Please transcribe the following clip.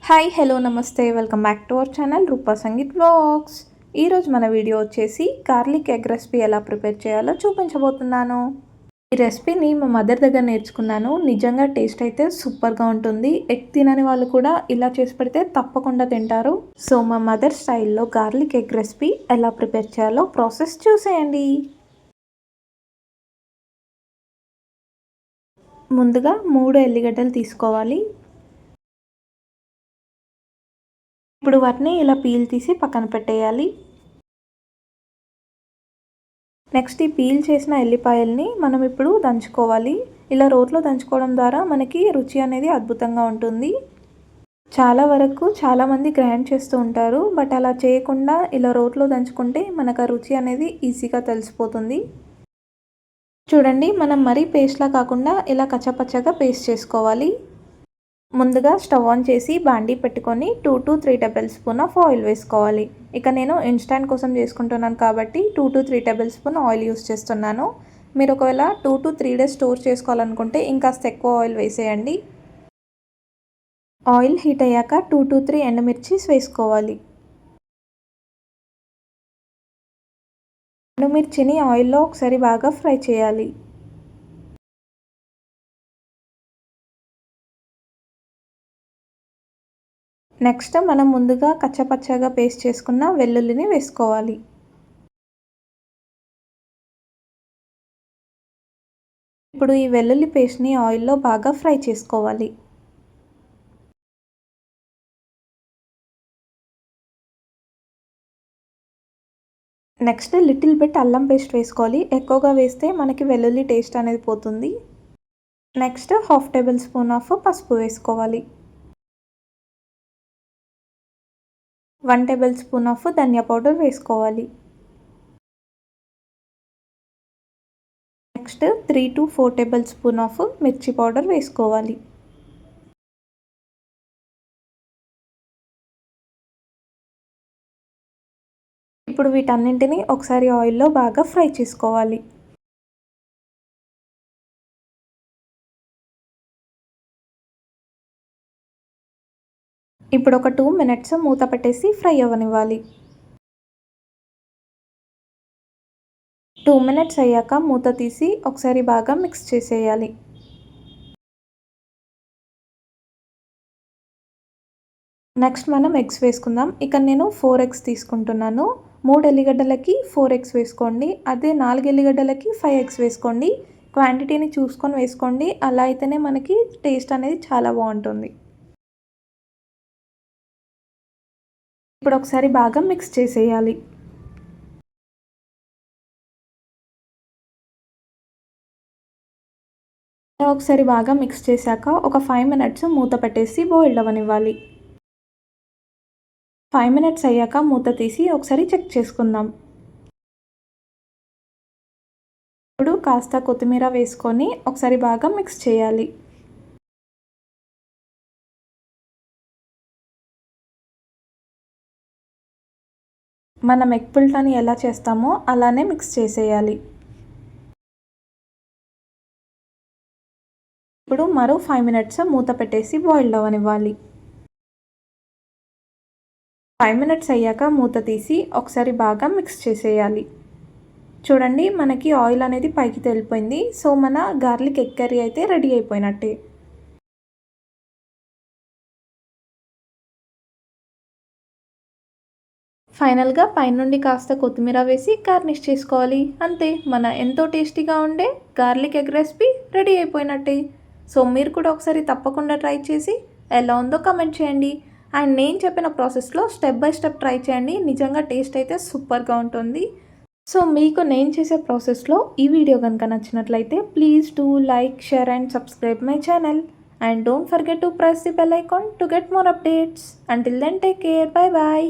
Hi hello నమస్తే welcome back to our channel Roopa Sangeet vlogs. ఈరోజు మన వీడియో వచ్చేసి గార్లిక్ ఎగ్ రెసిపీ ఎలా ప్రిపేర్ చేయాలో చూపించబోతున్నాను. ఈ రెసిపీని మా మదర్ దగ్గర నేర్చుకున్నాను. నిజంగా టేస్ట్ అయితే సూపర్గా ఉంటుంది. ఎగ్ తినని వాళ్ళు కూడా ఇలా చేసి పెడితే తప్పకుండా తింటారు. సో మా మదర్ స్టైల్లో గార్లిక్ ఎగ్ రెసిపీ ఎలా ప్రిపేర్ చేయాలో ప్రాసెస్ చూసేయండి. ముందుగా 3 ఎల్లిగడ్డలు తీసుకోవాలి. ఇప్పుడు వాటిని ఇలా పీల్ తీసి పక్కన పెట్టేయాలి. నెక్స్ట్ ఈ పీల్ చేసిన ఎల్లిపాయల్ని మనం ఇప్పుడు దంచుకోవాలి. ఇలా రోట్లో దంచుకోవడం ద్వారా మనకి రుచి అనేది అద్భుతంగా ఉంటుంది. చాలా వరకు చాలామంది గ్రైండ్ చేస్తూ ఉంటారు, బట్ అలా చేయకుండా ఇలా రోట్లో దంచుకుంటే మనకు ఆ రుచి అనేది ఈజీగా తెలిసిపోతుంది. చూడండి, మనం మరీ పేస్ట్లా కాకుండా ఇలా కచ్చపచ్చగా పేస్ట్ చేసుకోవాలి. ముందుగా స్టవ్ ఆన్ చేసి బాండీ పెట్టుకొని 2 to 3 table spoon of oil వేసుకోవాలి. ఇక నేను ఇన్స్టాంట్ కోసం చేసుకుంటున్నాను కాబట్టి 2 to 3 table spoon oil use చేస్తున్నాను. మీరు ఒకవేళ 2 to 3 డేస్ స్టోర్ చేసుకోవాలనుకుంటే ఇంకాస్త ఎక్కువ ఆయిల్ వేసేయండి. ఆయిల్ హీట్ అయ్యాక 2 to 3 ఎండుమిర్చీస్ వేసుకోవాలి. ఎండుమిర్చిని ఆయిల్లో ఒకసారి బాగా ఫ్రై చేయాలి. నెక్స్ట్ మనం ముందుగా కచ్చపచ్చగా పేస్ట్ చేసుకున్న వెల్లుల్లిని వేసుకోవాలి. ఇప్పుడు ఈ వెల్లుల్లి పేస్ట్ని ఆయిల్లో బాగా ఫ్రై చేసుకోవాలి. నెక్స్ట్ లిటిల్ బిట్ అల్లం పేస్ట్ వేసుకోవాలి. ఎక్కువగా వేస్తే మనకి వెల్లుల్లి టేస్ట్ అనేది పోతుంది. నెక్స్ట్ 1/2 టేబుల్ స్పూన్ ఆఫ్ పసుపు వేసుకోవాలి. 1 టేబుల్ స్పూన్ ఆఫ్ ధనియా పౌడర్ వేసుకోవాలి. Next 3 to 4 tablespoon of మిర్చి పౌడర్ వేసుకోవాలి. ఇప్పుడు వీటన్నింటిని ఒకసారి ఆయిల్లో బాగా ఫ్రై చేసుకోవాలి. ఇప్పుడు ఒక 2 మినిట్స్ మూత పెట్టేసి ఫ్రై అవ్వనివ్వాలి. 2 మినిట్స్ అయ్యాక మూత తీసి ఒకసారి బాగా మిక్స్ చేసేయాలి. నెక్స్ట్ మనం ఎగ్స్ వేసుకుందాం. ఇక్కడ నేను 4 ఎగ్స్ తీసుకుంటున్నాను. 3 ఎల్లిగడ్డలకి 4 ఎగ్స్ వేసుకోండి. అదే 4 ఎల్లిగడ్డలకి 5 ఎగ్స్ వేసుకోండి. క్వాంటిటీని చూసుకొని వేసుకోండి. అలా అయితేనే మనకి టేస్ట్ అనేది చాలా బాగుంటుంది. ఇప్పుడు ఒకసారి బాగా మిక్స్ చేసేయాలి. ఒకసారి బాగా మిక్స్ చేశాక ఒక 5 మినిట్స్ మూత పెట్టేసి బాయిల్ అవ్వనివ్వాలి. 5 మినిట్స్ అయ్యాక మూత తీసి ఒకసారి చెక్ చేసుకుందాం. ఇప్పుడు కాస్త కొత్తిమీర వేసుకొని ఒకసారి బాగా మిక్స్ చేయాలి. మనం ఎగ్ పుల్టాని ఎలా చేస్తామో అలానే మిక్స్ చేసేయాలి. ఇప్పుడు మరో 5 మినిట్స్ మూత పెట్టేసి బాయిల్ అవ్వనివ్వాలి. 5 మినిట్స్ అయ్యాక మూత తీసి ఒకసారి బాగా మిక్స్ చేసేయాలి. చూడండి, మనకి ఆయిల్ అనేది పైకి తేలిపోయింది. సో మన గార్లిక్ ఎగ్ కర్రీ అయితే రెడీ అయిపోయినట్టే. ఫైనల్గా పైనుండి కాస్త కొత్తిమీర వేసి గార్నిష్ చేసుకోవాలి. అంతే, మన ఎంతో టేస్టీగా ఉండే గార్లిక్ ఎగ్ రెసిపీ రెడీ అయిపోయినట్టే. సో మీరు కూడా ఒకసారి తప్పకుండా ట్రై చేసి ఎలా ఉందో కమెంట్ చేయండి. అండ్ నేను చెప్పిన ప్రాసెస్లో స్టెప్ బై స్టెప్ ట్రై చేయండి. నిజంగా టేస్ట్ అయితే సూపర్గా ఉంటుంది. సో మీకు నేను చేసే ప్రాసెస్లో ఈ వీడియో కనుక నచ్చినట్లయితే please do like, share and subscribe my channel. And don't forget to press the bell icon to get more updates. Until then, take care. Bye bye.